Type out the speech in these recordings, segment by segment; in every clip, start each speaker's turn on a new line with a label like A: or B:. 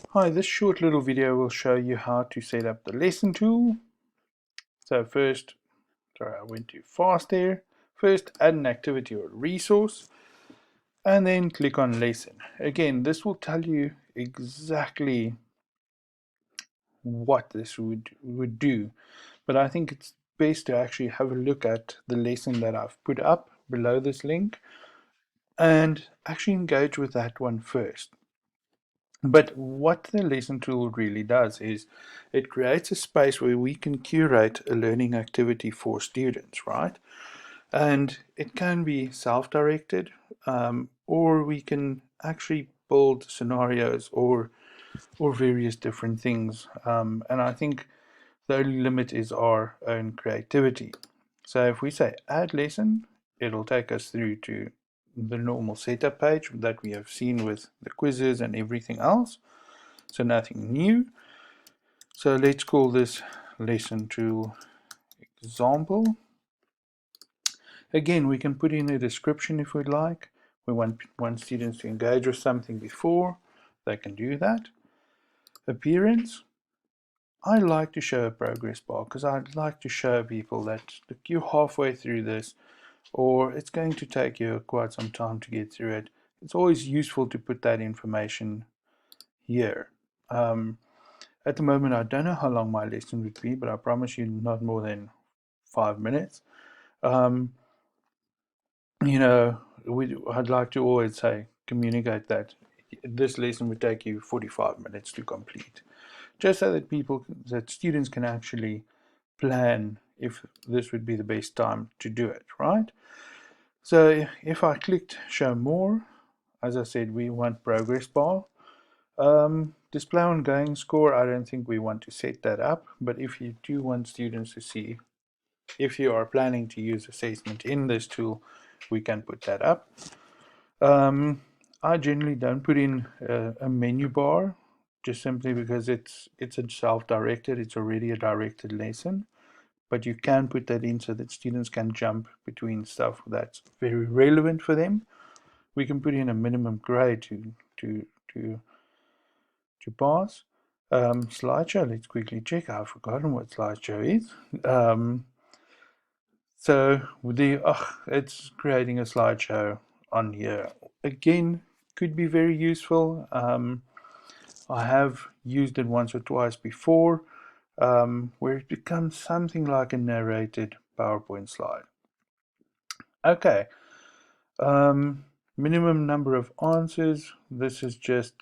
A: Hi, this short little video will show you how to set up the lesson tool. So first, sorry, I went too fast there. First, add an activity or resource, and then click on lesson. Again, this will tell you exactly what this would do, but I think it's best to actually have a look at the lesson that I've put up below this link and actually engage with that one first. But what the lesson tool really does is it creates a space where we can curate a learning activity for students, right? And it can be self-directed, or we can actually build scenarios or various different things. And I think the only limit is our own creativity. So if we say add lesson, it'll take us through to the normal setup page that we have seen with the quizzes and everything else. So nothing new. So let's call this lesson tool example. Again, we can put in a description if we'd like. We want students to engage with something before, they can do that. Appearance. I like to show a progress bar because I'd like to show people that you're halfway through this, or it's going to take you quite some time to get through it. It's always useful to put that information here. At the moment, I don't know how long my lesson would be, but I promise you not more than 5 minutes. Um, I'd like to always say, communicate that this lesson would take you 45 minutes to complete, just so that students can actually plan if this would be the best time to do it, right? So if I clicked show more, as I said, we want progress bar. Display ongoing score, I don't think we want to set that up, but if you do want students to see if you are planning to use assessment in this tool, we can put that up. I generally don't put in a menu bar, just simply because it's a self-directed, it's already a directed lesson, but you can put that in so that students can jump between stuff that's very relevant for them. We can put in a minimum grade to to to pass. Slideshow, let's quickly check. I've forgotten what slideshow is. So it's creating a slideshow on here. Again, could be very useful. I have used it once or twice before, where it becomes something like a narrated PowerPoint slide. Okay, minimum number of answers. This is just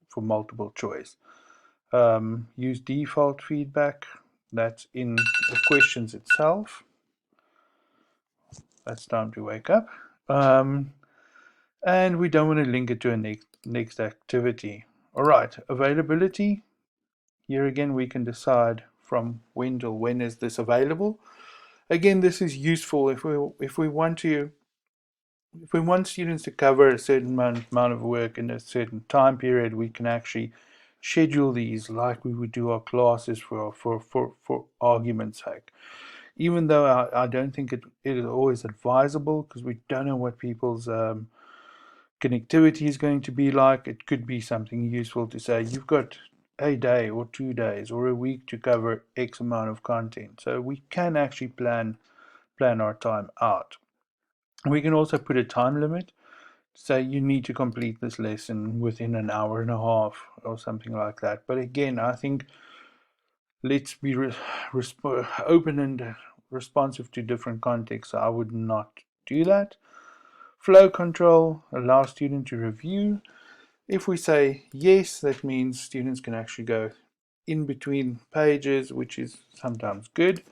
A: for multiple choice. Use default feedback. That's in the questions itself. That's time to wake up. And we don't want to link it to a next activity. All right, availability. Here again, we can decide from when till when is this available. Again, this is useful if we want students to cover a certain amount of work in a certain time period. We can actually schedule these like we would do our classes for argument's sake. Even though I don't think it is always advisable because we don't know what people's connectivity is going to be like. It could be something useful to say you've got a day or 2 days or a week to cover X amount of content. So we can actually plan our time out. We can also put a time limit. Say you need to complete this lesson within an hour and a half or something like that. But again, I think let's be open and responsive to different contexts. So I would not do that. Flow control allows students to review. If we say yes, that means students can actually go in between pages, which is sometimes good.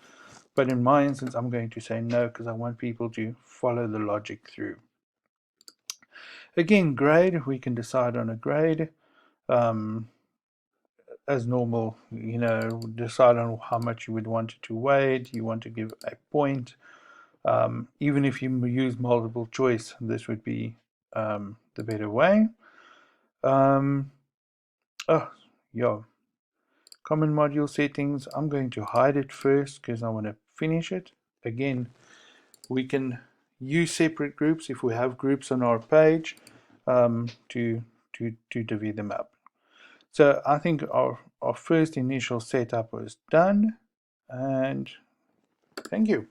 A: But in my instance, I'm going to say no because I want people to follow the logic through. Again, grade, we can decide on a grade. As normal, decide on how much you would want it to weigh. Do you want to give a point? Even if you use multiple choice, this would be the better way. Oh, yeah. Common module settings, I'm going to hide it first because I want to finish it. Again, we can use separate groups if we have groups on our page to divvy them up. So I think our first initial setup was done, and thank you.